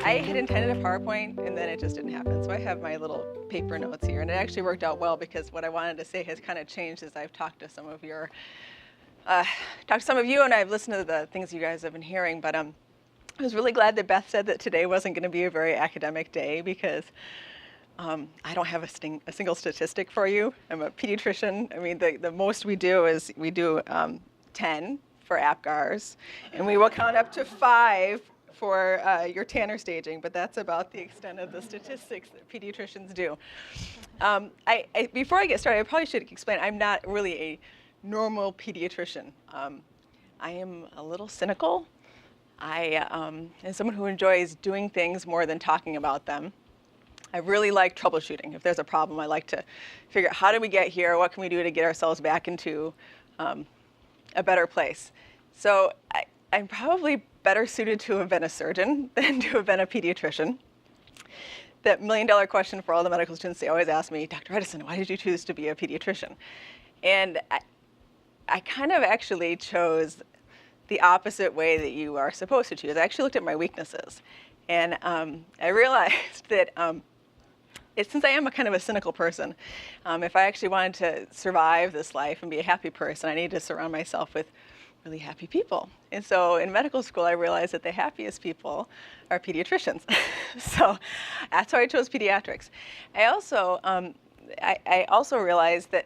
I had intended a PowerPoint, and then it just didn't happen. So I have my little paper notes here, and it actually worked out well because what I wanted to say has kind of changed as I've talked to some of you, and I've listened to the things you guys have been hearing. But I was really glad that Beth said that today wasn't going to be a very academic day because I don't have a single statistic for you. I'm a pediatrician. I mean, the most we do is we do 10 for APGARs, and we will count up to 5 for your Tanner staging, but that's about the extent of the statistics that pediatricians do. Before I get started, I probably should explain, I'm not really a normal pediatrician. I am a little cynical. I am someone who enjoys doing things more than talking about them. I really like troubleshooting. If there's a problem, I like to figure out how did we get here, what can we do to get ourselves back into a better place. So I'm probably better suited to have been a surgeon than to have been a pediatrician. That million-dollar question for all the medical students, they always ask me, Dr. Edison, why did you choose to be a pediatrician? And I kind of actually chose the opposite way that you are supposed to choose. I actually looked at my weaknesses. And I realized that since I am a kind of a cynical person, if I actually wanted to survive this life and be a happy person, I need to surround myself with really happy people. And so in medical school, I realized that the happiest people are pediatricians. So that's why I chose pediatrics. I also realized that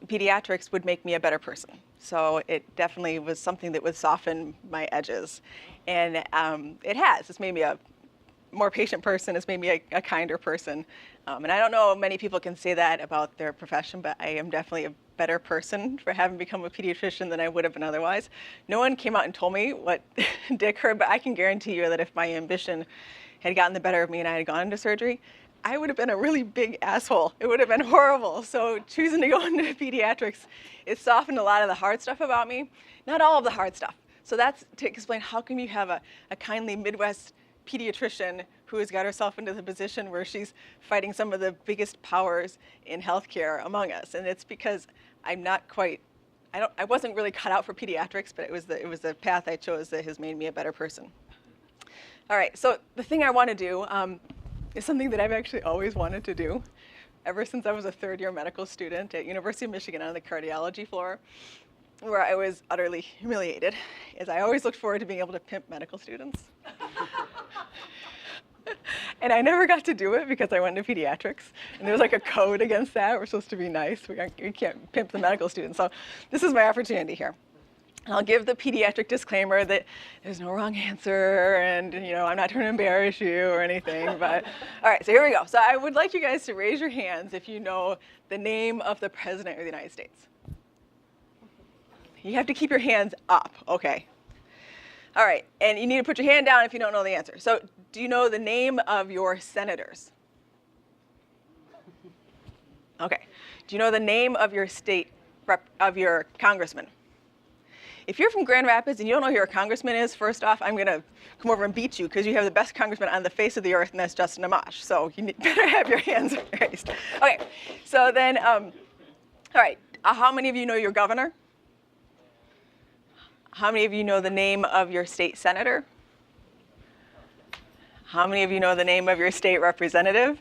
pediatrics would make me a better person. So it definitely was something that would soften my edges. And it has. It's made me a more patient person. It's made me a kinder person. And I don't know many people can say that about their profession, but I am definitely a better person for having become a pediatrician than I would have been otherwise. No one came out and told me what Dick heard, but I can guarantee you that if my ambition had gotten the better of me and I had gone into surgery, I would have been a really big asshole. It would have been horrible. So choosing to go into pediatrics, it softened a lot of the hard stuff about me. Not all of the hard stuff. So that's to explain how come you have a kindly Midwest pediatrician who has got herself into the position where she's fighting some of the biggest powers in healthcare among us. And it's because I'm not quite, I wasn't really cut out for pediatrics, but it was the path I chose that has made me a better person. All right, so the thing I want to do is something that I've actually always wanted to do ever since I was a third-year medical student at University of Michigan on the cardiology floor, where I was utterly humiliated, is I always looked forward to being able to pimp medical students. And I never got to do it because I went into pediatrics. And there was like a code against that. We're supposed to be nice. We can't pimp the medical students. So this is my opportunity here. And I'll give the pediatric disclaimer that there's no wrong answer, and I'm not trying to embarrass you or anything. But all right, so here we go. So I would like you guys to raise your hands if you know the name of the President of the United States. You have to keep your hands up, okay? All right, and you need to put your hand down if you don't know the answer. So do you know the name of your senators? Okay. Do you know the name of your of your congressman? If you're from Grand Rapids and you don't know who your congressman is, first off, I'm going to come over and beat you because you have the best congressman on the face of the earth, and that's Justin Amash. So you better have your hands raised. Okay, so then, all right, how many of you know your governor? How many of you know the name of your state senator? How many of you know the name of your state representative?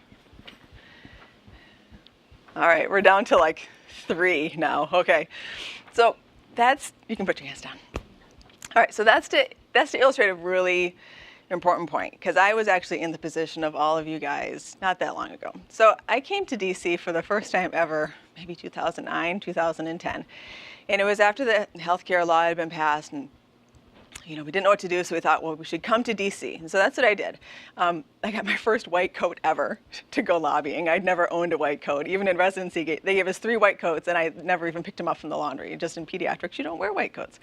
All right, we're down to like 3 now. Okay, so you can put your hands down. All right, so that's to illustrate a really important point, because I was actually in the position of all of you guys not that long ago. So I came to DC for the first time ever, maybe 2009, 2010. And it was after the healthcare law had been passed, and we didn't know what to do, so we thought, well, we should come to DC. And so that's what I did. I got my first white coat ever to go lobbying. I'd never owned a white coat. Even in residency, they gave us 3 white coats, and I never even picked them up from the laundry. Just in pediatrics, you don't wear white coats.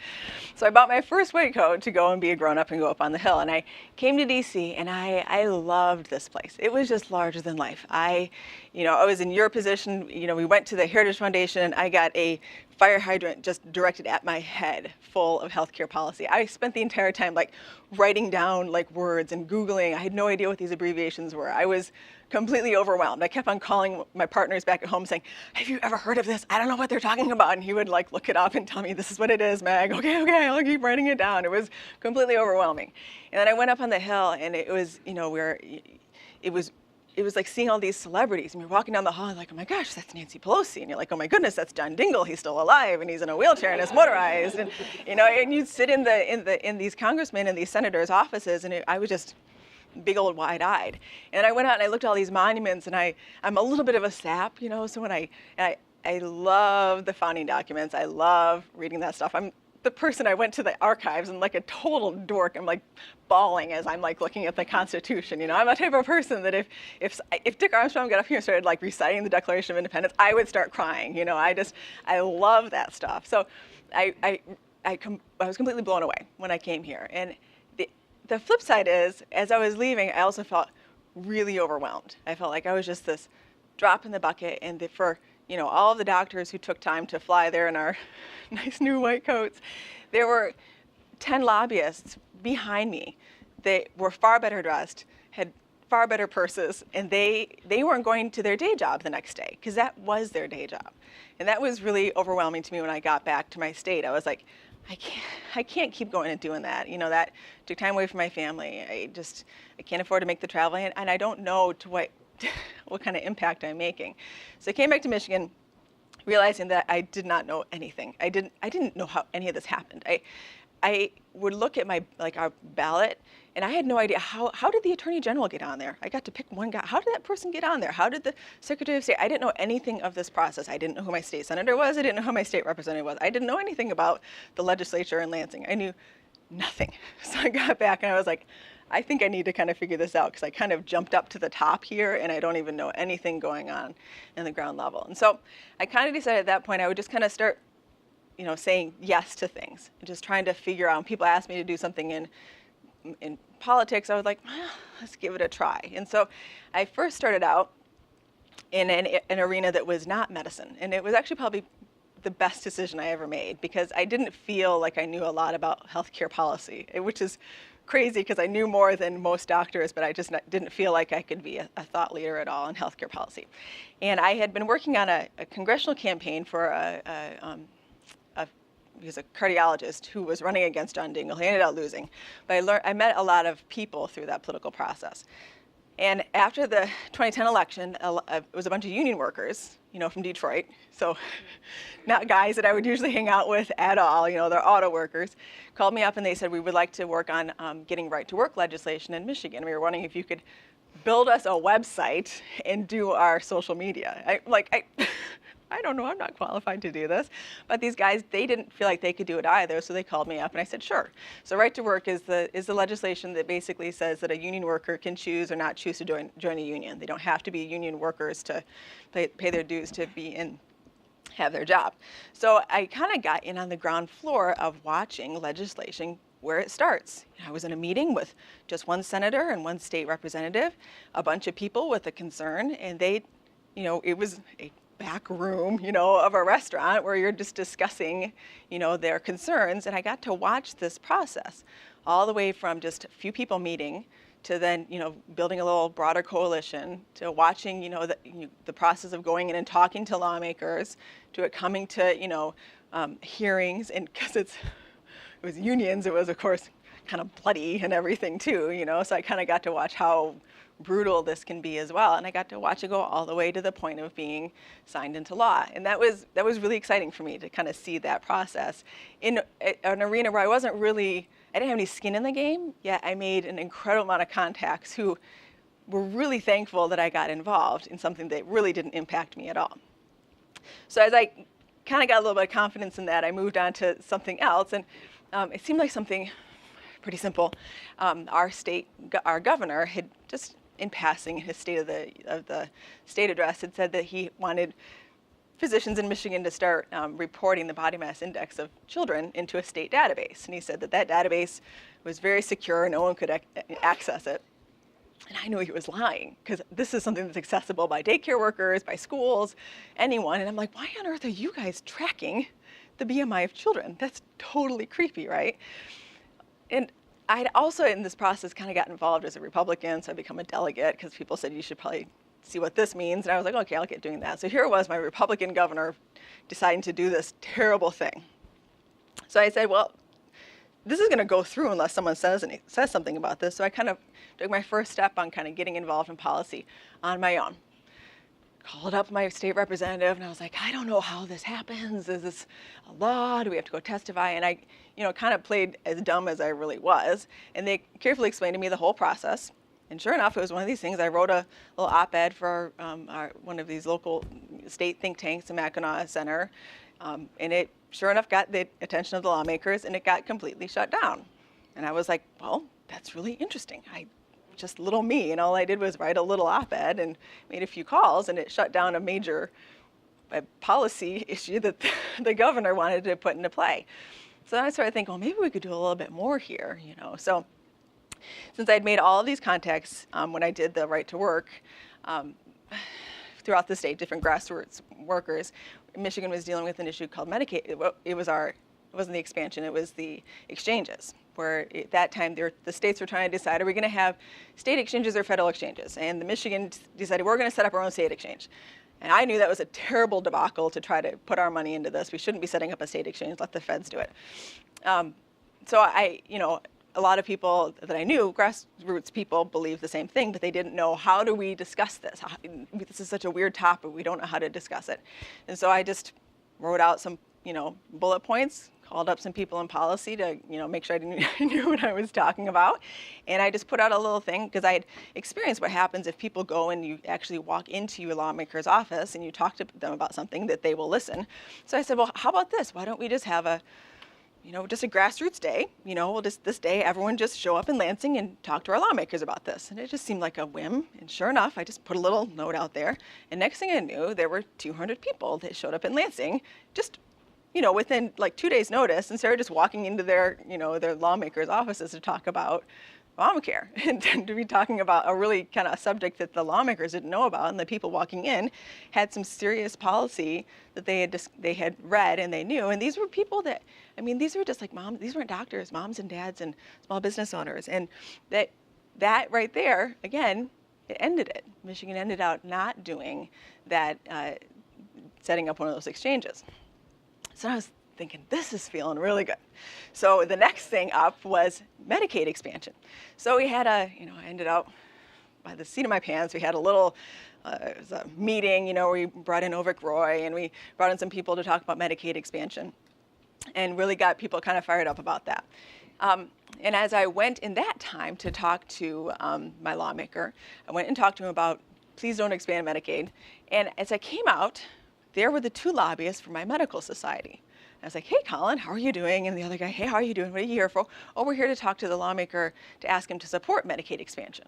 So I bought my first white coat to go and be a grown-up and go up on the Hill. And I came to DC, and I loved this place. It was just larger than life. I was in your position. We went to the Heritage Foundation, and I got a fire hydrant just directed at my head, full of healthcare policy. I spent the entire time like writing down like words and Googling. I had no idea what these abbreviations were. I was completely overwhelmed. I kept on calling my partners back at home saying, have you ever heard of this? I don't know what they're talking about. And he would like look it up and tell me, this is what it is, Meg. Okay, I'll keep writing it down. It was completely overwhelming. And then I went up on the hill, and it was, it was like seeing all these celebrities, and you're walking down the hall and like, oh my gosh, that's Nancy Pelosi, and you're like, oh my goodness, that's John Dingell, he's still alive, and he's in a wheelchair and is motorized, and and you'd sit in these congressmen and these senators' offices, and I was just big old wide-eyed. And I went out and I looked at all these monuments, and I'm a little bit of a sap, so when I love the founding documents, I love reading that stuff. I'm the person, I went to the archives and like a total dork, I'm like bawling as I'm like looking at the Constitution. I'm the type of person that if Dick Armstrong got up here and started like reciting the Declaration of Independence, I would start crying. I love that stuff. So I was completely blown away when I came here. And the flip side is, as I was leaving, I also felt really overwhelmed. I felt like I was just this drop in the bucket, and for all of the doctors who took time to fly there in our nice new white coats, there were 10 lobbyists behind me. They were far better dressed, had far better purses, and they weren't going to their day job the next day, because that was their day job. And that was really overwhelming to me when I got back to my state. I was like, I can't keep going and doing that. That took time away from my family. I can't afford to make the travel, and I don't know to what kind of impact I'm making. So I came back to Michigan, realizing that I did not know anything. I didn't know how any of this happened. I would look at our ballot, and I had no idea how did the Attorney General get on there? I got to pick one guy. How did that person get on there? How did the Secretary of State? I didn't know anything of this process. I didn't know who my state senator was. I didn't know who my state representative was. I didn't know anything about the legislature in Lansing. I knew nothing. So I got back and I was like, I think I need to kind of figure this out, because I kind of jumped up to the top here and I don't even know anything going on in the ground level. And so I kind of decided at that point I would just kind of start, saying yes to things and just trying to figure out. When people asked me to do something in politics, I was like, well, let's give it a try. And so I first started out in an arena that was not medicine, and it was actually probably the best decision I ever made, because I didn't feel like I knew a lot about healthcare policy, which is crazy because I knew more than most doctors, but I just didn't feel like I could be a thought leader at all in healthcare policy. And I had been working on a congressional campaign for he was a cardiologist who was running against John Dingell. He ended up losing, but I met a lot of people through that political process. And after the 2010 election, it was a bunch of union workers, from Detroit. So not guys that I would usually hang out with at all, they're auto workers, called me up and they said, we would like to work on getting right to work legislation in Michigan. We were wondering if you could build us a website and do our social media. I don't know, I'm not qualified to do this. But these guys, they didn't feel like they could do it either, so they called me up and I said, sure. So right to work is the legislation that basically says that a union worker can choose or not choose to join a union. They don't have to be union workers to pay their dues to be in, have their job. So I kind of got in on the ground floor of watching legislation where it starts. I was in a meeting with just one senator and one state representative, a bunch of people with a concern, and they, it was a back room, of a restaurant where you're just discussing, their concerns. And I got to watch this process all the way from just a few people meeting to then, building a little broader coalition, to watching, the process of going in and talking to lawmakers, to it coming to, hearings. And because it was unions, it was, of course, kind of bloody and everything too, so I kind of got to watch how brutal this can be as well. And I got to watch it go all the way to the point of being signed into law. And that was really exciting for me to kind of see that process in an arena where I didn't have any skin in the game, yet I made an incredible amount of contacts who were really thankful that I got involved in something that really didn't impact me at all. So as I kind of got a little bit of confidence in that, I moved on to something else, and it seemed like something pretty simple. Our governor had just, in passing, his state of the state address, had said that he wanted physicians in Michigan to start reporting the body mass index of children into a state database. And he said that database was very secure, no one could access it. And I knew he was lying, because this is something that's accessible by daycare workers, by schools, anyone. And I'm like, why on earth are you guys tracking the BMI of children. That's totally creepy, right? And I'd also, in this process, kind of got involved as a Republican, so I become a delegate because people said you should probably see what this means. And I was like, okay, I'll get doing that. So here it was, my Republican governor deciding to do this terrible thing. So I said, well, this is going to go through unless someone says something about this. So I kind of took my first step on kind of getting involved in policy on my own. Called up my state representative, and I was like, I don't know how this happens. Is this a law? Do we have to go testify? And I, kind of played as dumb as I really was. And they carefully explained to me the whole process. And sure enough, it was one of these things. I wrote a little op-ed for one of these local state think tanks, the Mackinac Center. And it, sure enough, got the attention of the lawmakers, and it got completely shut down. And I was like, well, that's really interesting. Just little me, and all I did was write a little op-ed and made a few calls, and it shut down a major policy issue that the governor wanted to put into play. So then I started thinking, well, maybe we could do a little bit more here, So since I'd made all of these contacts when I did the right to work throughout the state, different grassroots workers, Michigan was dealing with an issue called Medicaid. It wasn't the expansion, it was the exchanges, where at that time the states were trying to decide, are we going to have state exchanges or federal exchanges? And the Michigan decided, we're going to set up our own state exchange. And I knew that was a terrible debacle to try to put our money into this. We shouldn't be setting up a state exchange, let the feds do it. So a lot of people that I knew, grassroots people, believed the same thing, but they didn't know, how do we discuss this? This is such a weird topic, we don't know how to discuss it. And so I just wrote out some, bullet points, called up some people in policy to, make sure I knew what I was talking about. And I just put out a little thing, because I had experienced what happens if people go and you actually walk into your lawmaker's office and you talk to them about something, that they will listen. So I said, well, how about this? Why don't we just have just a grassroots day, we'll just, this day, everyone just show up in Lansing and talk to our lawmakers about this. And it just seemed like a whim. And sure enough, I just put a little note out there. And next thing I knew, there were 200 people that showed up in Lansing, just, within like 2 days' notice, and started just walking into their, their lawmakers' offices to talk about Obamacare, and to be talking about a really kind of subject that the lawmakers didn't know about, and the people walking in had some serious policy that they had read and they knew. And these were people that, these were just like moms. These weren't doctors, moms and dads and small business owners. And that right there, again, it ended it. Michigan ended up not doing that, setting up one of those exchanges. So I was thinking, this is feeling really good. So the next thing up was Medicaid expansion. So we had I ended up by the seat of my pants. We had a little it was a meeting, where we brought in Ovik Roy, and we brought in some people to talk about Medicaid expansion, and really got people kind of fired up about that. And as I went in that time to talk to my lawmaker, I went and talked to him about, please don't expand Medicaid. And as I came out, there were the two lobbyists for my medical society. I was like, hey, Colin, how are you doing? And the other guy, hey, how are you doing? What are you here for? Oh, we're here to talk to the lawmaker to ask him to support Medicaid expansion.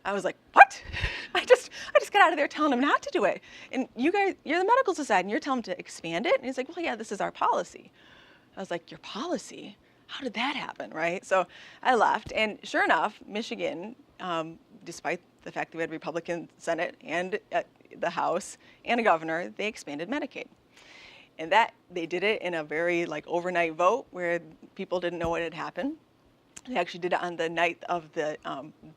I was like, what? I just got out of there telling him not to do it. And you guys, you're the medical society, and you're telling him to expand it? And he's like, well, yeah, this is our policy. I was like, your policy? How did that happen, right? So I left, and sure enough, Michigan, despite the fact that we had Republican Senate and the House and a governor, they expanded Medicaid. And that, they did it in a very overnight vote where people didn't know what had happened. They actually did it on the night of the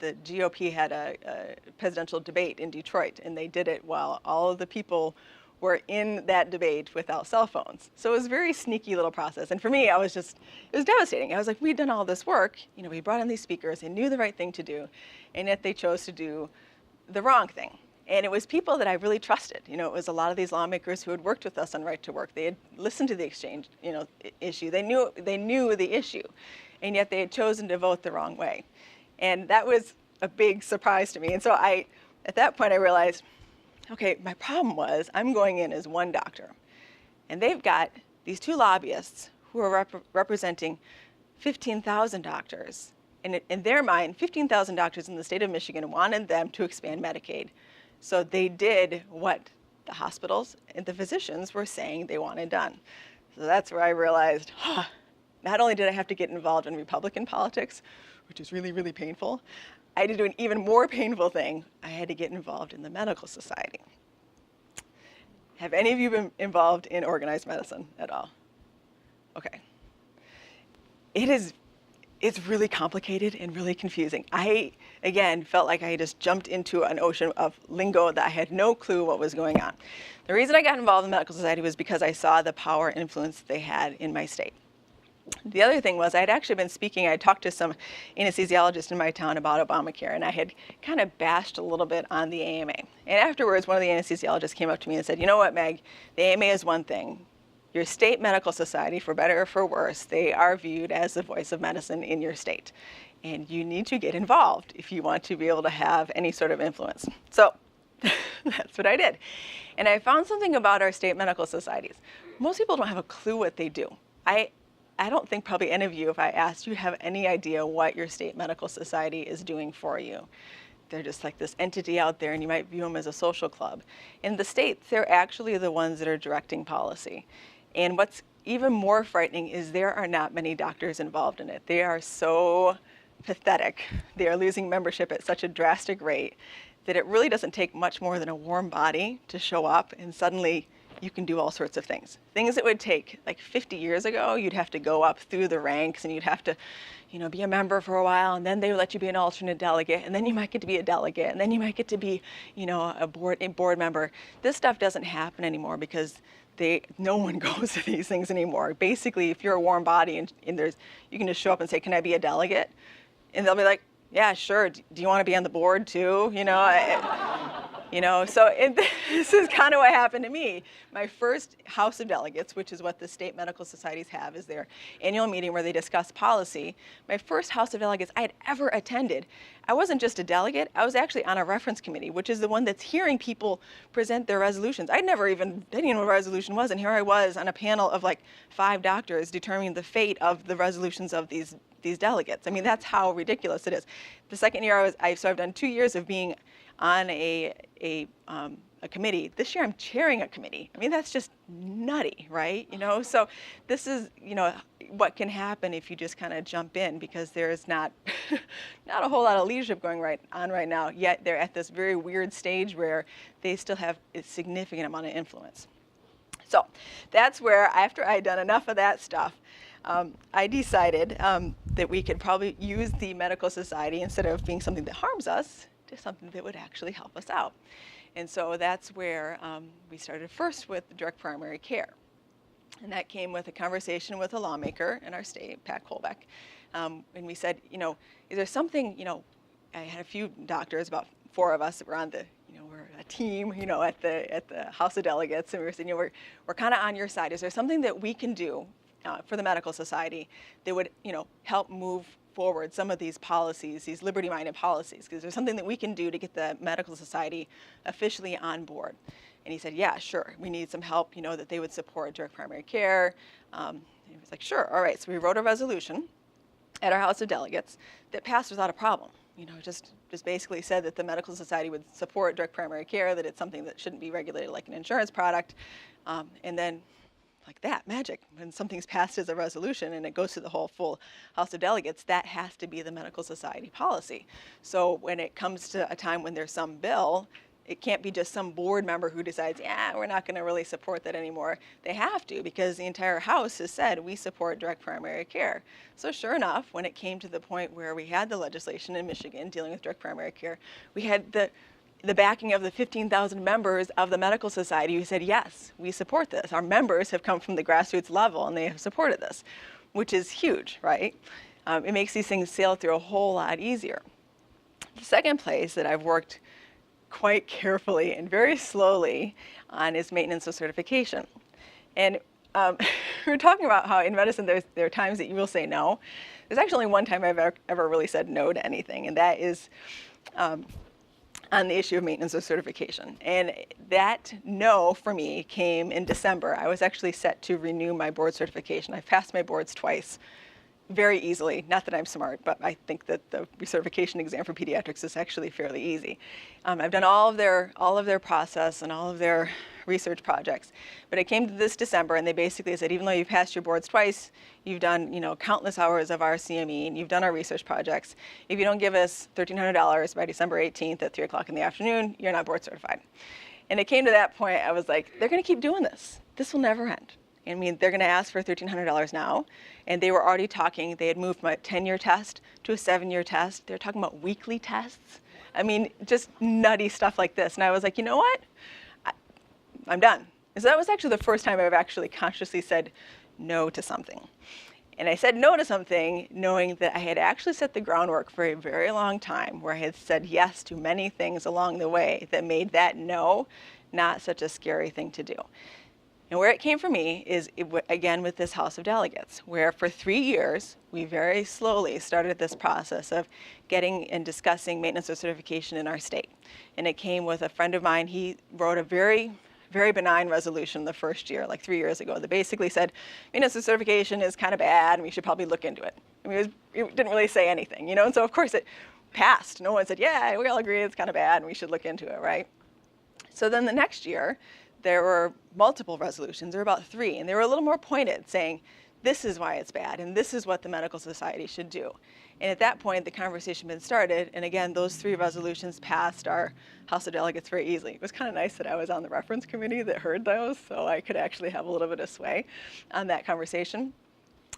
GOP had a presidential debate in Detroit, and they did it while all of the people were in that debate without cell phones. So it was a very sneaky little process. And for me, it was devastating. I was like, we'd done all this work, we brought in these speakers, they knew the right thing to do, and yet they chose to do the wrong thing. And it was people that I really trusted. It was a lot of these lawmakers who had worked with us on Right to Work. They had listened to the exchange, issue. They knew the issue, and yet they had chosen to vote the wrong way. And that was a big surprise to me. And so at that point, I realized, okay, my problem was I'm going in as one doctor, and they've got these two lobbyists who are representing 15,000 doctors. And in their mind, 15,000 doctors in the state of Michigan wanted them to expand Medicaid. So they did what the hospitals and the physicians were saying they wanted done. So that's where I realized, not only did I have to get involved in Republican politics, which is really, really painful, I had to do an even more painful thing. I had to get involved in the medical society. Have any of you been involved in organized medicine at all? okay. It's really complicated and really confusing. I, again, felt like I just jumped into an ocean of lingo that I had no clue what was going on. The reason I got involved in the medical society was because I saw the power and influence they had in my state. The other thing was I had actually been speaking, I had talked to some anesthesiologists in my town about Obamacare, and I had kind of bashed a little bit on the AMA. And afterwards, one of the anesthesiologists came up to me and said, you know what, Meg, the AMA is one thing. Your state medical society, for better or for worse, they are viewed as the voice of medicine in your state. And you need to get involved if you want to be able to have any sort of influence. So that's what I did. And I found something about our state medical societies. Most people don't have a clue what they do. I don't think probably any of you, if I asked you, have any idea what your state medical society is doing for you. They're just like this entity out there, and you might view them as a social club. In the states, they're actually the ones that are directing policy. And what's even more frightening is there are not many doctors involved in it. They are so pathetic. They are losing membership at such a drastic rate that it really doesn't take much more than a warm body to show up, and suddenly you can do all sorts of things. Things that would take like 50 years ago, you'd have to go up through the ranks and you'd have to, be a member for a while, and then they would let you be an alternate delegate, and then you might get to be a delegate, and then you might get to be, a board member. This stuff doesn't happen anymore because no one goes to these things anymore. Basically, if you're a warm body and you can just show up and say, can I be a delegate? And they'll be like, yeah, sure. Do you want to be on the board too? So this is kind of what happened to me. My first House of Delegates, which is what the state medical societies have, is their annual meeting where they discuss policy. My first House of Delegates I had ever attended, I wasn't just a delegate, I was actually on a reference committee, which is the one that's hearing people present their resolutions. I didn't know what a resolution was, and here I was on a panel of like 5 doctors determining the fate of the resolutions of these delegates. I mean, that's how ridiculous it is. The second year I've done 2 years of being on a committee. This year I'm chairing a committee. I mean, that's just nutty, right? So this is, what can happen if you just kind of jump in, because there's not a whole lot of leadership going on right now, yet they're at this very weird stage where they still have a significant amount of influence. So that's where, after I'd done enough of that stuff, I decided that we could probably use the medical society, instead of being something that harms us, to something that would actually help us out. And so that's where we started first with direct primary care. And that came with a conversation with a lawmaker in our state, Pat Colbeck. And we said, is there something, I had a few doctors, about 4 of us that were on the, we're a team, at the House of Delegates, and we were saying, we're kind of on your side. Is there something that we can do for the medical society that would, help move forward some of these policies, these liberty-minded policies? Because there's something that we can do to get the medical society officially on board. And he said, yeah, sure. We need some help, that they would support direct primary care. And he was like, sure, all right. So we wrote a resolution at our House of Delegates that passed without a problem. Just basically said that the medical society would support direct primary care, that it's something that shouldn't be regulated like an insurance product. And then, like that, magic, when something's passed as a resolution and it goes to the whole full House of Delegates, that has to be the medical society policy. So when it comes to a time when there's some bill, it can't be just some board member who decides, yeah, we're not going to really support that anymore. They have to, because the entire House has said we support direct primary care. So sure enough, when it came to the point where we had the legislation in Michigan dealing with direct primary care, we had the backing of the 15,000 members of the medical society who said, yes, we support this. Our members have come from the grassroots level and they have supported this, which is huge, right? It makes these things sail through a whole lot easier. The second place that I've worked quite carefully and very slowly on is maintenance of certification. And we're talking about how in medicine there are times that you will say no. There's actually only one time I've ever really said no to anything, and that is on the issue of maintenance of certification. And that no for me came in December. I was actually set to renew my board certification. I've passed my boards twice very easily. Not that I'm smart, but I think that the recertification exam for pediatrics is actually fairly easy. I've done all of their process and all of their research projects. But it came to this December, and they basically said, even though you've passed your boards twice, you've done countless hours of our CME, and you've done our research projects. If you don't give us $1,300 by December 18th at 3 o'clock in the afternoon, you're not board certified. And it came to that point, I was like, they're going to keep doing this. This will never end. I mean, they're going to ask for $1,300 now, and they were already talking. They had moved from a 10-year test to a 7-year test. They're talking about weekly tests. I mean, just nutty stuff like this. And I was like, you know what? I'm done. And so that was actually the first time I've actually consciously said no to something. And I said no to something knowing that I had actually set the groundwork for a very long time, where I had said yes to many things along the way that made that no not such a scary thing to do. And where it came for me is, again, with this House of Delegates, where for 3 years, we very slowly started this process of getting and discussing maintenance of certification in our state. And it came with a friend of mine. He wrote a very benign resolution the first year, like 3 years ago, that basically said, maintenance of certification is kind of bad, and we should probably look into it. I mean, it didn't really say anything, you know? And so, of course, it passed. No one said, yeah, we all agree it's kind of bad, and we should look into it, right? So then the next year, there were multiple resolutions. There were about 3, and they were a little more pointed, saying, this is why it's bad, and this is what the medical society should do. And at that point, the conversation had been started, and again, those 3 resolutions passed our House of Delegates very easily. It was kind of nice that I was on the reference committee that heard those, so I could actually have a little bit of sway on that conversation.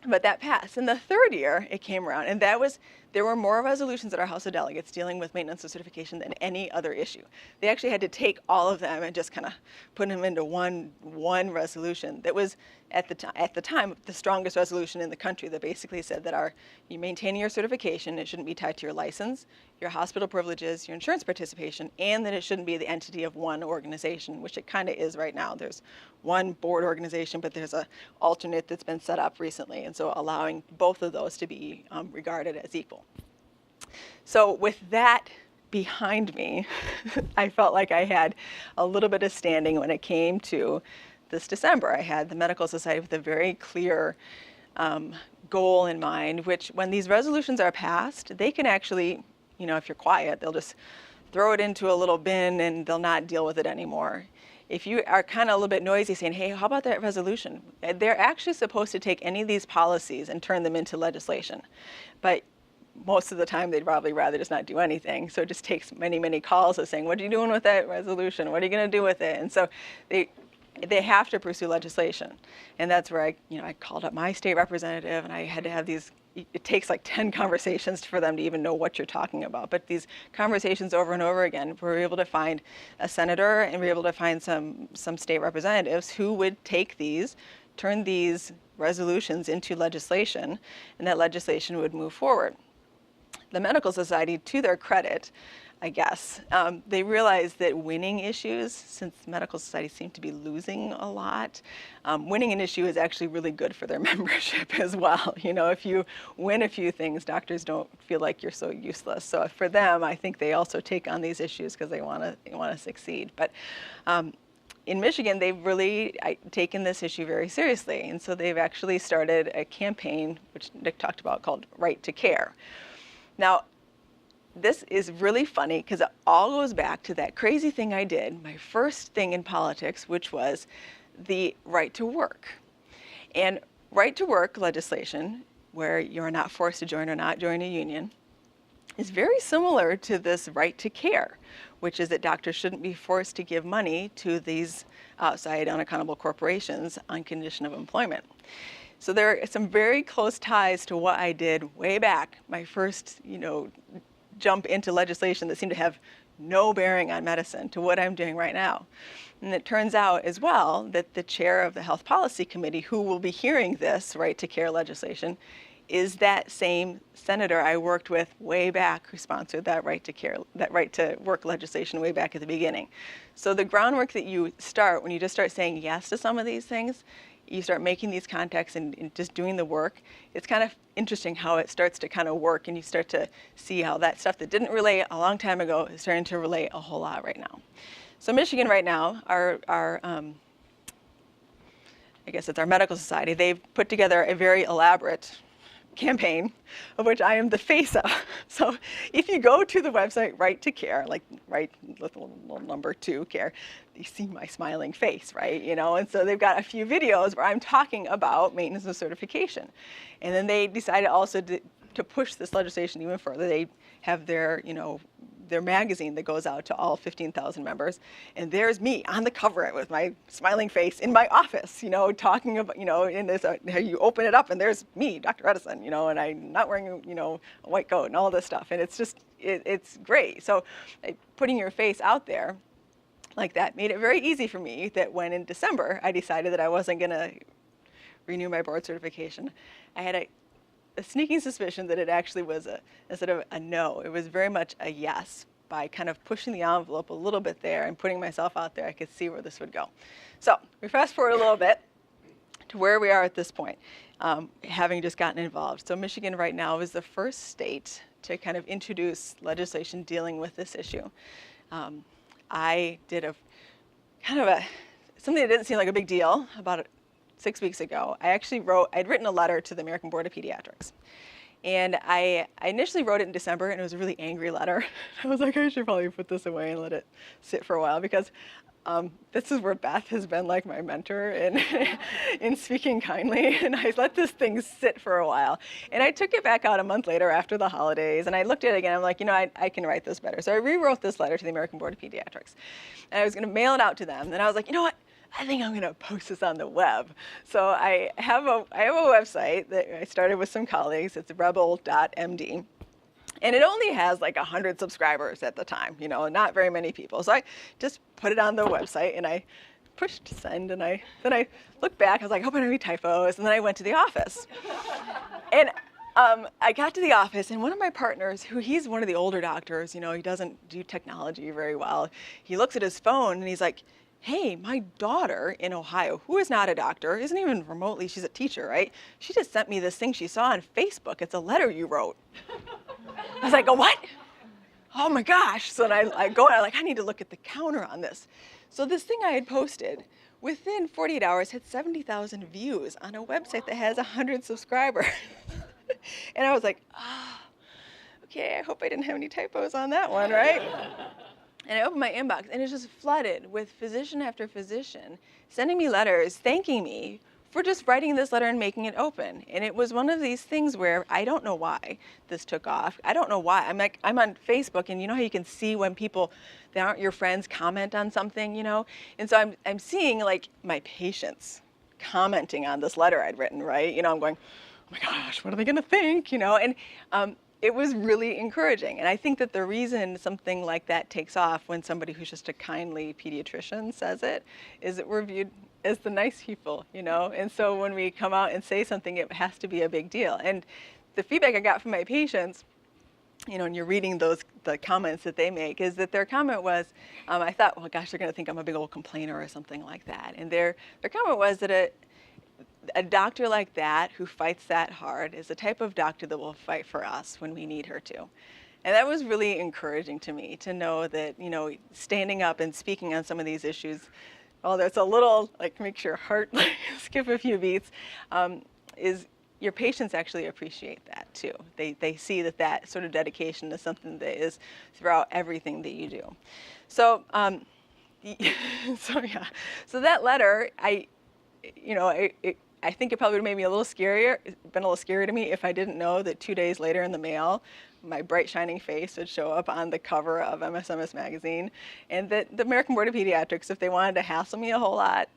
But that passed. In the 3rd year, it came around, and there were more resolutions at our House of Delegates dealing with maintenance of certification than any other issue. They actually had to take all of them and just kind of put them into one resolution that was, at the time, the strongest resolution in the country, that basically said that you maintaining your certification, it shouldn't be tied to your license, your hospital privileges, your insurance participation, and that it shouldn't be the entity of one organization, which it kind of is right now. There's one board organization, but there's an alternate that's been set up recently, and so allowing both of those to be regarded as equal. So with that behind me, I felt like I had a little bit of standing when it came to this December. I had the Medical Society with a very clear goal in mind, which when these resolutions are passed, they can actually, you know, if you're quiet, they'll just throw it into a little bin and they'll not deal with it anymore. If you are kind of a little bit noisy saying, hey, how about that resolution? They're actually supposed to take any of these policies and turn them into legislation. But most of the time, they'd probably rather just not do anything. So it just takes many, many calls of saying, what are you doing with that resolution? What are you going to do with it? And so they have to pursue legislation. And that's where I called up my state representative, and I had to have these, it takes like 10 conversations for them to even know what you're talking about. But these conversations over and over again, we were able to find a senator, and we were able to find some state representatives who would take these, turn these resolutions into legislation, and that legislation would move forward. The Medical Society, to their credit, I guess, they realized that winning issues, since medical societies seem to be losing a lot, winning an issue is actually really good for their membership as well. You know, if you win a few things, doctors don't feel like you're so useless. So for them, I think they also take on these issues because they want to succeed. But in Michigan, they've really taken this issue very seriously. And so they've actually started a campaign, which Nick talked about, called Right to Care. Now, this is really funny because it all goes back to that crazy thing I did, my first thing in politics, which was the right to work. And right to work legislation, where you're not forced to join or not join a union, is very similar to this right to care, which is that doctors shouldn't be forced to give money to these outside unaccountable corporations on condition of employment. So there are some very close ties to what I did way back, my first, jump into legislation that seemed to have no bearing on medicine, to what I'm doing right now. And it turns out as well that the chair of the Health Policy Committee, who will be hearing this right to care legislation, is that same senator I worked with way back who sponsored that right to care, that right to work legislation way back at the beginning. So the groundwork that you start when you just start saying yes to some of these things, you start making these contacts and just doing the work, it's kind of interesting how it starts to kind of work, and you start to see how that stuff that didn't relate a long time ago is starting to relate a whole lot right now. So Michigan right now, our I guess it's our medical society, they've put together a very elaborate campaign of which I am the face of. So if you go to the website Right to Care, like right little number 2 care, you see my smiling face, right? And so they've got a few videos where I'm talking about maintenance of certification. And then they decided also to push this legislation even further. They have their, their magazine that goes out to all 15,000 members. And there's me on the cover with my smiling face in my office, talking about, in this, you open it up and there's me, Dr. Edison, and I'm not wearing, a white coat and all this stuff. And it's just, it's great. So putting your face out there like that made it very easy for me that when in December I decided that I wasn't going to renew my board certification, I had a sneaking suspicion that it actually was instead of a no, it was very much a yes. By kind of pushing the envelope a little bit there and putting myself out there, I could see where this would go. So we fast forward a little bit to where we are at this point, having just gotten involved. So Michigan right now is the first state to kind of introduce legislation dealing with this issue. I did something that didn't seem like a big deal about 6 weeks ago. I'd written a letter to the American Board of Pediatrics. And I initially wrote it in December, and it was a really angry letter. I was like, I should probably put this away and let it sit for a while, because this is where Beth has been like my mentor in speaking kindly. And I let this thing sit for a while. And I took it back out a month later after the holidays, and I looked at it again. I'm like, I can write this better. So I rewrote this letter to the American Board of Pediatrics. And I was going to mail it out to them. And I was like, you know what? I think I'm going to post this on the web. So I have a website that I started with some colleagues. It's rebel.md. And it only has like 100 subscribers at the time, not very many people. So I just put it on the website and I pushed send, and then I looked back. I was like, I hope I don't have any typos. And then I went to the office. And I got to the office, and one of my partners, he's one of the older doctors, he doesn't do technology very well. He looks at his phone and he's like, hey, my daughter in Ohio, who is not a doctor, isn't even remotely, she's a teacher, right? She just sent me this thing she saw on Facebook. It's a letter you wrote. I was like, a what? Oh my gosh. So then I go and I'm like, I need to look at the counter on this. So this thing I had posted, within 48 hours, had 70,000 views on a website that has 100 subscribers. And I was like, okay, I hope I didn't have any typos on that one, right? And I opened my inbox, and it's just flooded with physician after physician sending me letters thanking me for just writing this letter and making it open. And it was one of these things where I don't know why this took off. I don't know why. I'm on Facebook, and you know how you can see when people that aren't your friends comment on something, And so I'm seeing like my patients commenting on this letter I'd written, right? I'm going, oh my gosh, what are they going to think? And it was really encouraging. And I think that the reason something like that takes off when somebody who's just a kindly pediatrician says it is that we're viewed as the nice people, And so when we come out and say something, it has to be a big deal. And the feedback I got from my patients, and you're reading the comments that they make, is that their comment was, I thought, well, gosh, they're going to think I'm a big old complainer or something like that. And their comment was that a doctor like that who fights that hard is the type of doctor that will fight for us when we need her to. And that was really encouraging to me to know that, standing up and speaking on some of these issues, that's a little, makes your heart skip a few beats, is your patients actually appreciate that too. They see that sort of dedication is something that is throughout everything that you do. So, so that letter, I think it probably would have made me been a little scary to me if I didn't know that 2 days later in the mail, my bright shining face would show up on the cover of MSMS magazine, and that the American Board of Pediatrics, if they wanted to hassle me a whole lot,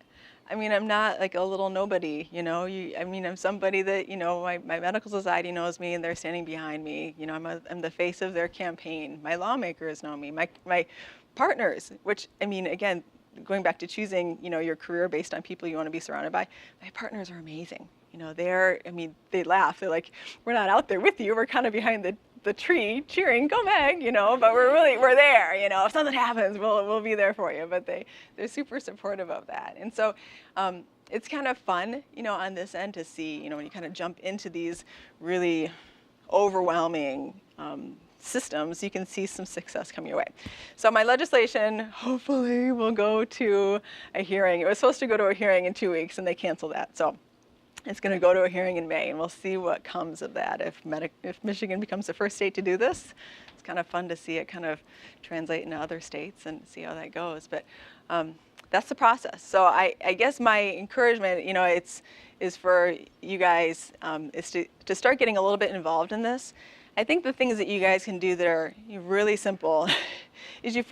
I'm not like a little nobody, I'm somebody that, my medical society knows me and they're standing behind me. I'm the face of their campaign. My lawmakers know me. My partners, which, again, going back to choosing, your career based on people you want to be surrounded by, my partners are amazing. They laugh. They're like, we're not out there with you. We're kind of behind the tree cheering, go Meg, but we're there. If something happens, we'll be there for you. But they're super supportive of that. And so it's kind of fun, on this end to see, when you kind of jump into these really overwhelming systems, you can see some success come your way. So my legislation hopefully will go to a hearing. It was supposed to go to a hearing in 2 weeks, and they canceled that. So it's going to go to a hearing in May, and we'll see what comes of that. If Michigan becomes the first state to do this, it's kind of fun to see it kind of translate into other states and see how that goes. But that's the process. So I guess my encouragement, is for you guys is to start getting a little bit involved in this. I think the things that you guys can do that are really simple is you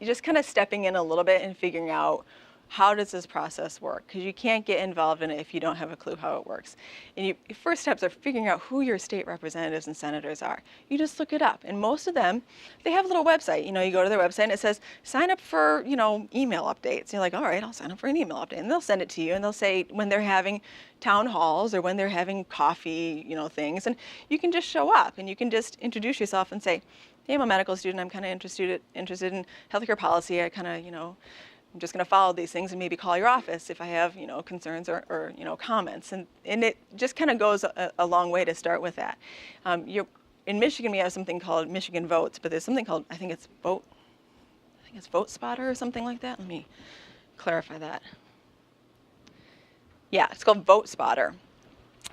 just kind of stepping in a little bit and figuring out how does this process work? Because you can't get involved in it if you don't have a clue how it works. And your first steps are figuring out who your state representatives and senators are. You just look it up. And most of them, they have a little website. You go to their website and it says, sign up for, email updates. And you're like, all right, I'll sign up for an email update. And they'll send it to you and they'll say when they're having town halls or when they're having coffee, things. And you can just show up and you can just introduce yourself and say, hey, I'm a medical student. I'm kind of interested in healthcare policy. I kind of, I'm just going to follow these things and maybe call your office if I have, concerns or comments. And it just kind of goes a long way to start with that. In Michigan, we have something called Michigan Votes, but there's something called, I think it's Vote Spotter or something like that. Let me clarify that. Yeah, it's called Vote Spotter,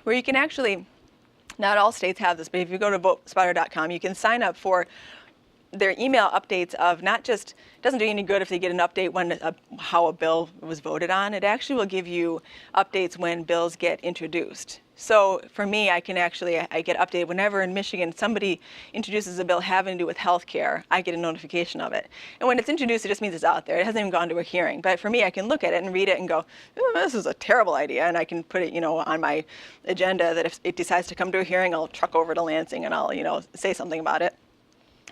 where you can actually, not all states have this, but if you go to votespotter.com, you can sign up for their email updates of not just, it doesn't do you any good if they get an update when how a bill was voted on. It actually will give you updates when bills get introduced. So for me, I get updated whenever in Michigan somebody introduces a bill having to do with health care, I get a notification of it. And when it's introduced, it just means it's out there. It hasn't even gone to a hearing. But for me, I can look at it and read it and go, oh, this is a terrible idea. And I can put it, on my agenda that if it decides to come to a hearing, I'll truck over to Lansing and I'll, say something about it.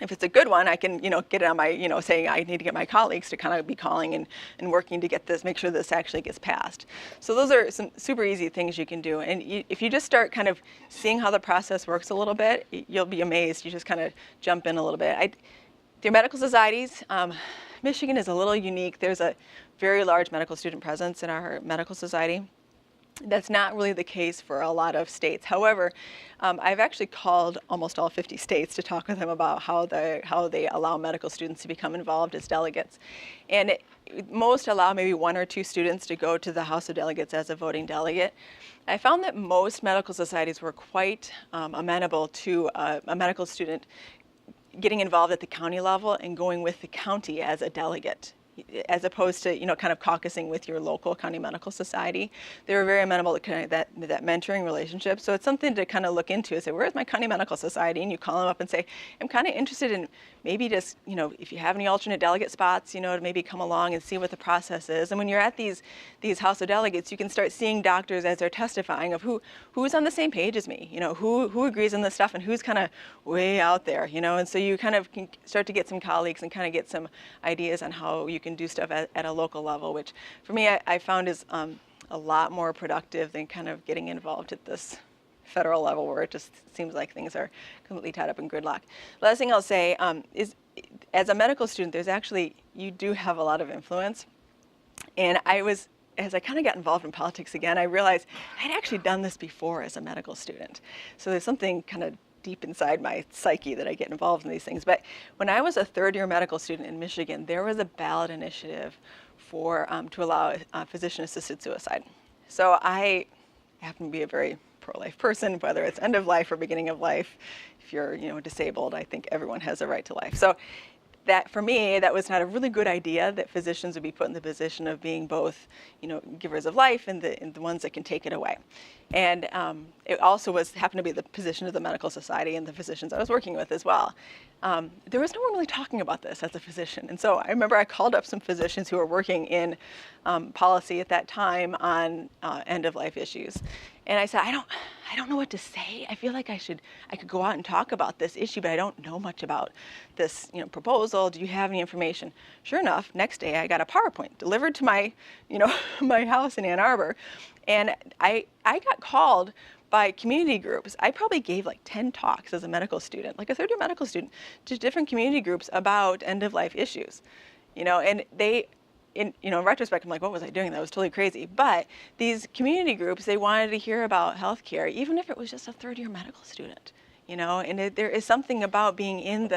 If it's a good one, I can, get it on my, saying I need to get my colleagues to kind of be calling and working to get this, make sure this actually gets passed. So those are some super easy things you can do. And if you just start kind of seeing how the process works a little bit, you'll be amazed. You just kind of jump in a little bit. Their medical societies, Michigan is a little unique. There's a very large medical student presence in our medical society. That's not really the case for a lot of states. However, I've actually called almost all 50 states to talk with them about how they allow medical students to become involved as delegates. And most allow maybe 1 or 2 students to go to the House of Delegates as a voting delegate. I found that most medical societies were quite amenable to a medical student getting involved at the county level and going with the county as a delegate, as opposed to, kind of caucusing with your local county medical society. They were very amenable to kind of that mentoring relationship. So it's something to kind of look into and say, where's my county medical society? And you call them up and say, I'm kind of interested in maybe just, if you have any alternate delegate spots, to maybe come along and see what the process is. And when you're at these House of Delegates, you can start seeing doctors as they're testifying of who's on the same page as me, who agrees on this stuff and who's kind of way out there, and so you kind of can start to get some colleagues and kind of get some ideas on how you can do stuff at a local level, which for me I found is a lot more productive than kind of getting involved at this federal level where it just seems like things are completely tied up in gridlock. The last thing I'll say is, as a medical student, you do have a lot of influence. And as I kind of got involved in politics again, I realized I'd actually done this before as a medical student. So there's something kind of deep inside my psyche that I get involved in these things. But when I was a third-year medical student in Michigan, there was a ballot initiative to allow physician-assisted suicide. So I happen to be a very pro-life person, whether it's end of life or beginning of life. If you're disabled, I think everyone has a right to life. So that, for me, that was not a really good idea that physicians would be put in the position of being both, givers of life and the ones that can take it away. And it also happened to be the position of the medical society and the physicians I was working with as well. There was no one really talking about this as a physician. And so I remember I called up some physicians who were working in policy at that time on end-of-life issues. And I said, I don't know what to say. I feel like I could go out and talk about this issue, but I don't know much about this, proposal. Do you have any information? Sure enough, next day I got a PowerPoint delivered to my, my house in Ann Arbor, and I got called by community groups. I probably gave like 10 talks as a medical student, like a third-year medical student, to different community groups about end-of-life issues, and they. In retrospect, I'm like, what was I doing? That was totally crazy. But these community groups, they wanted to hear about healthcare, even if it was just a third-year medical student, And there is something about being in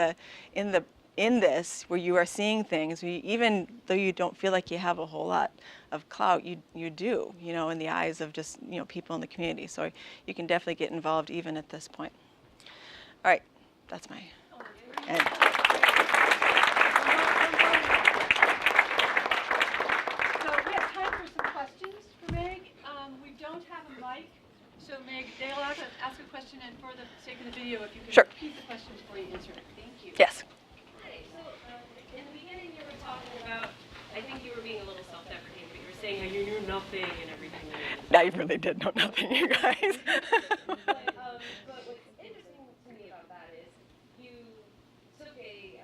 this where you are seeing things, even though you don't feel like you have a whole lot of clout, you do, in the eyes of just people in the community. So you can definitely get involved even at this point. All right, that's my end. Don't have a mic, So Meg, they allow to ask a question, and for the sake of the video, if you could Sure. repeat the question before you answer it. Thank you. Yes. Hi. So in the beginning, you were talking about, I think you were being a little self-deprecating, but you were saying how you knew nothing and everything. I really did know nothing, you guys. But what's interesting to me about that is you took a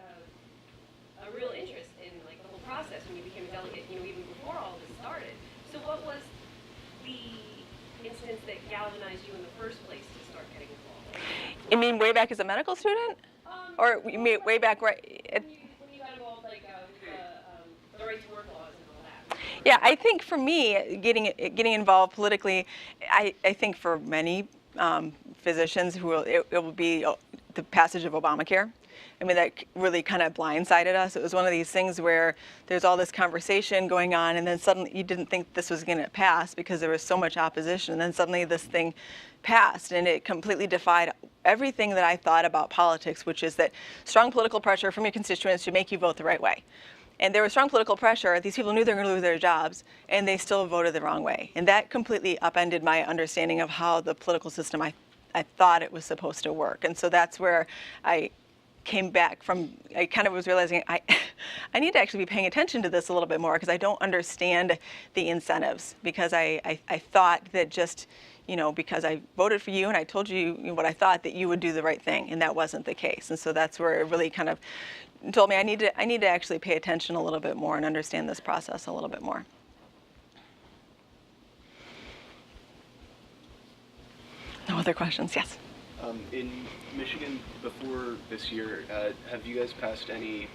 real interest in like the whole process when you became a delegate, even before all this started. So what was the instance that galvanized you in the first place to start getting involved? You mean way back as a medical student? Or you mean way back right? When you got involved like with the right to work laws and all that. Yeah, I think for me, getting involved politically, I think for many physicians it will be the passage of Obamacare. I mean, that really kind of blindsided us. It was one of these things where there's all this conversation going on, and then suddenly you didn't think this was going to pass because there was so much opposition, and then suddenly this thing passed, and it completely defied everything that I thought about politics, which is that strong political pressure from your constituents should make you vote the right way. And there was strong political pressure. These people knew they were going to lose their jobs, and they still voted the wrong way. And that completely upended my understanding of how the political system I thought it was supposed to work. And so that's where I came back from. I kind of was realizing I need to actually be paying attention to this a little bit more, because I don't understand the incentives, because I thought that just, because I voted for you and I told you what I thought, that you would do the right thing, and that wasn't the case. And so that's where it really kind of told me I need to actually pay attention a little bit more and understand this process a little bit more. No other questions? Yes. In Michigan, before this year, have you guys passed any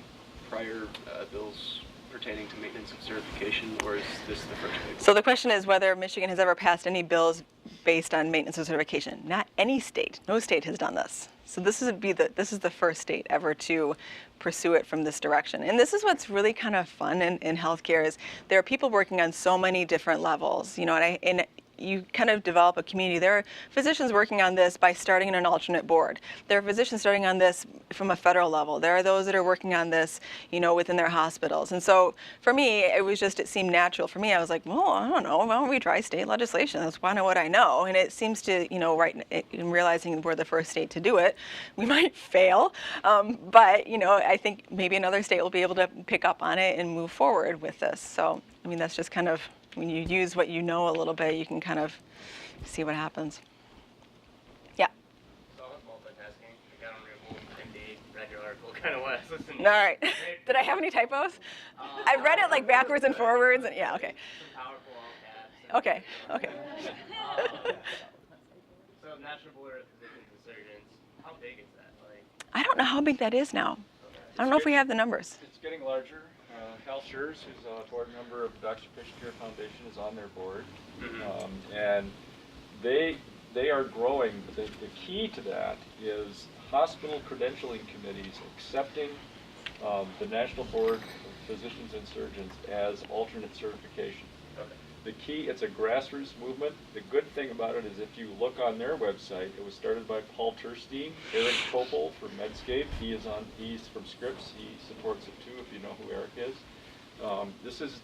prior bills pertaining to maintenance of certification, or is this the first big one? So the question is whether Michigan has ever passed any bills based on maintenance of certification. Not any state. No state has done this. So this is the first state ever to pursue it from this direction. And this is what's really kind of fun in healthcare, is there are people working on so many different levels, and you kind of develop a community. There are physicians working on this by starting in an alternate board. There are physicians starting on this from a federal level. There are those that are working on this, within their hospitals. And so for me, it seemed natural for me. I was like, well, I don't know, why don't we try state legislation? That's kind of what I know. And it seems to, right in realizing we're the first state to do it, we might fail. But, I think maybe another state will be able to pick up on it and move forward with this. So, that's just kind of, when you use what you know a little bit, you can kind of see what happens. Yeah. So I was multitasking. I got on Real MD, read your article, kind of was listening. All right. Did I have any typos? I read it like backwards and forwards, and yeah, okay. Some powerful all caps. Okay. Okay. So National Board of Physicians and Surgeons, how big is that? I don't know how big that is now. I don't know if we have the numbers. It's getting larger. Hal Schurz, who's a board member of the Occupation Care Foundation, is on their board. And they are growing. The key to that is hospital credentialing committees accepting the National Board of Physicians and Surgeons as alternate certification. The key, it's a grassroots movement. The good thing about it is if you look on their website, it was started by Paul Terstein, Eric Popel from Medscape. He's from Scripps. He supports it too, if you know who Eric is.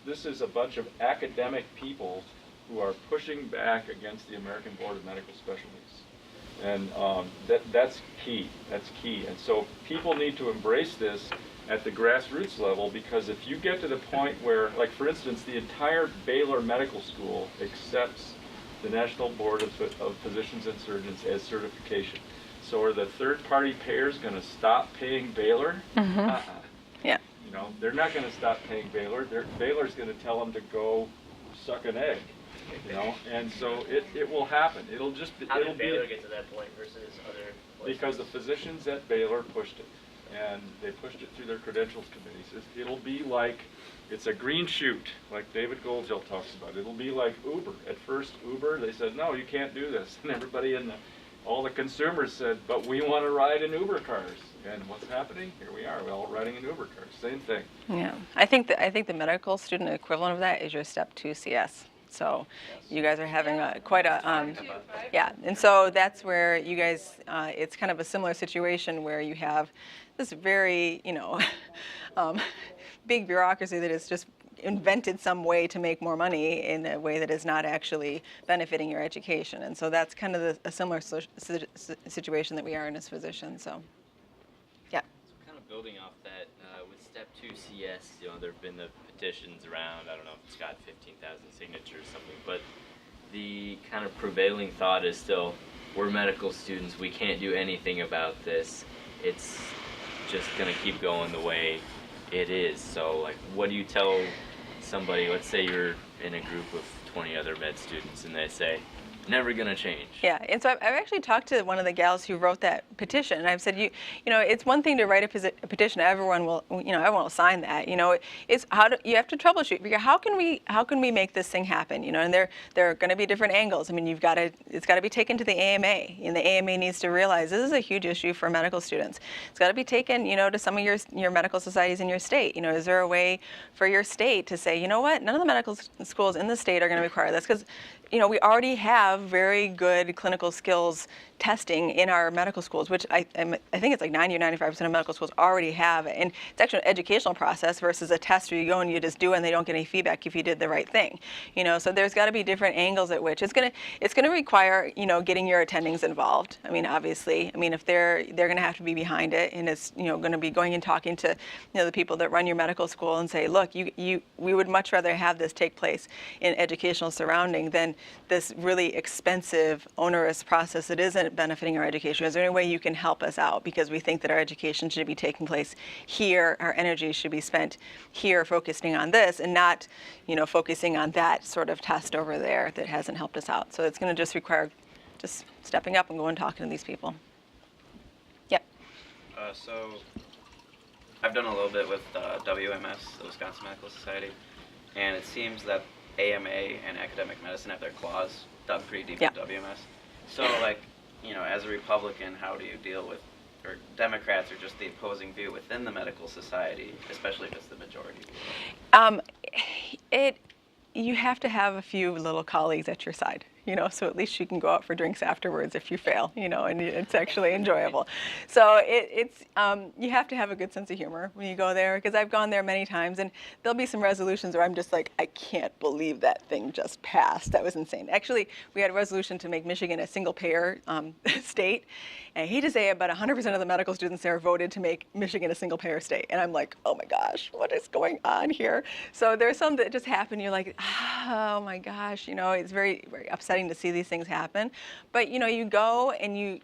This is a bunch of academic people who are pushing back against the American Board of Medical Specialties. And that's key. That's key. And so people need to embrace this at the grassroots level, because if you get to the point where, like for instance, the entire Baylor Medical School accepts the National Board of Physicians and Surgeons as certification. So are the third-party payers going to stop paying Baylor? Yeah. They're not going to stop paying Baylor. Baylor's going to tell them to go suck an egg. And so it will happen. It'll How did Baylor get to that point versus other places? Because the physicians at Baylor pushed it, and they pushed it through their credentials committees. It'll be like, it's a green shoot, like David Goldhill talks about. It'll be like Uber. At first, Uber, they said, no, you can't do this. And everybody all the consumers said, but we want to ride in Uber cars. And what's happening? Here we are, we're all riding in Uber cars. Same thing. Yeah. I think the medical student equivalent of that is your Step 2 CS. So you guys are having quite a, yeah. And so that's where you guys, it's kind of a similar situation where you have this very, big bureaucracy that is just invented some way to make more money in a way that is not actually benefiting your education. And so that's kind of a similar situation that we are in as physicians. So, yeah. So kind of building off that, with Step 2 CS, there have been the petitions around, I don't know if it's got 15,000 signatures or something, but the kind of prevailing thought is still, we're medical students, we can't do anything about this. It's just going to keep going the way it is. So, like, what do you tell somebody, let's say you're in a group of 20 other med students and they say, never going to change. Yeah, and so I've actually talked to one of the gals who wrote that petition, and I've said, you know, it's one thing to write a petition, everyone will sign that. You know, it's you have to troubleshoot, because how can we make this thing happen? You know, and there are going to be different angles. I mean, it's got to be taken to the AMA, and the AMA needs to realize this is a huge issue for medical students. It's got to be taken, you know, to some of your medical societies in your state. You know, is there a way for your state to say, you know what, none of the medical schools in the state are going to require this, because you know, we already have very good clinical skills testing in our medical schools, which I think it's like 90 or 95% of medical schools already have. And it's actually an educational process versus a test where you go and you just do it and they don't get any feedback if you did the right thing. You know, so there's got to be different angles at which it's going to require, you know, getting your attendings involved. I mean, obviously, I mean, if they're going to have to be behind it, and it's, you know, going to be going and talking to, you know, the people that run your medical school and say, look, we would much rather have this take place in educational surrounding than this really expensive, onerous process that isn't benefiting our education. Is there any way you can help us out? Because we think that our education should be taking place here, our energy should be spent here focusing on this, and not, you know, focusing on that sort of test over there that hasn't helped us out. So it's going to just require just stepping up and going and talking to these people. Yep. So I've done a little bit with WMS, the Wisconsin Medical Society, and it seems that AMA and academic medicine have their claws dug pretty deep in WMS. So, like, you know, as a Republican, how do you deal with, or Democrats, or just the opposing view within the medical society, especially if it's the majority? You have to have a few little colleagues at your side, you know, so at least you can go out for drinks afterwards if you fail, you know, and it's actually enjoyable. So you have to have a good sense of humor when you go there, because I've gone there many times, and there'll be some resolutions where I'm just like, I can't believe that thing just passed. That was insane. Actually, we had a resolution to make Michigan a single-payer state, and I hate to say it, but 100% of the medical students there voted to make Michigan a single-payer state, and I'm like, oh my gosh, what is going on here? So there's some that just happen, you're like, oh my gosh, you know, it's very, very upsetting to see these things happen. But, you know, you go and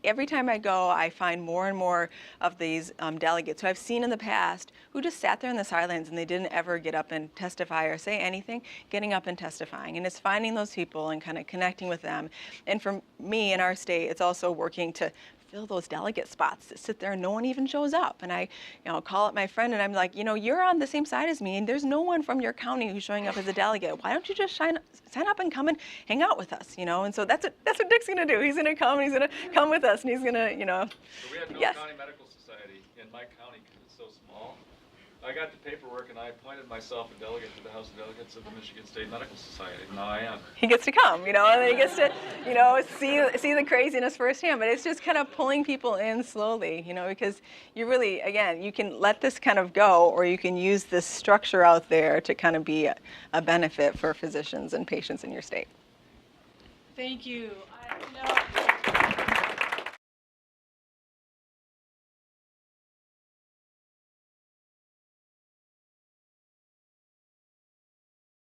every time I go, I find more and more of these delegates who I've seen in the past who just sat there in the sidelines and they didn't ever get up and testify or say anything, getting up and testifying. And it's finding those people and kind of connecting with them. And for me in our state, it's also working to fill those delegate spots that sit there and no one even shows up. And I, you know, call up my friend and I'm like, you know, you're on the same side as me and there's no one from your county who's showing up as a delegate. Why don't you just sign up and come and hang out with us, you know? And so that's what Dick's gonna do. He's gonna come with us, and he's gonna, you know. So we have no county medical society in my county because it's so small. I got the paperwork and I appointed myself a delegate to the House of Delegates of the Michigan State Medical Society. Now I am. He gets to come, you know, and then he gets to, you know, see the craziness firsthand. But it's just kind of pulling people in slowly, you know, because you really, again, you can let this kind of go, or you can use this structure out there to kind of be a benefit for physicians and patients in your state. Thank you.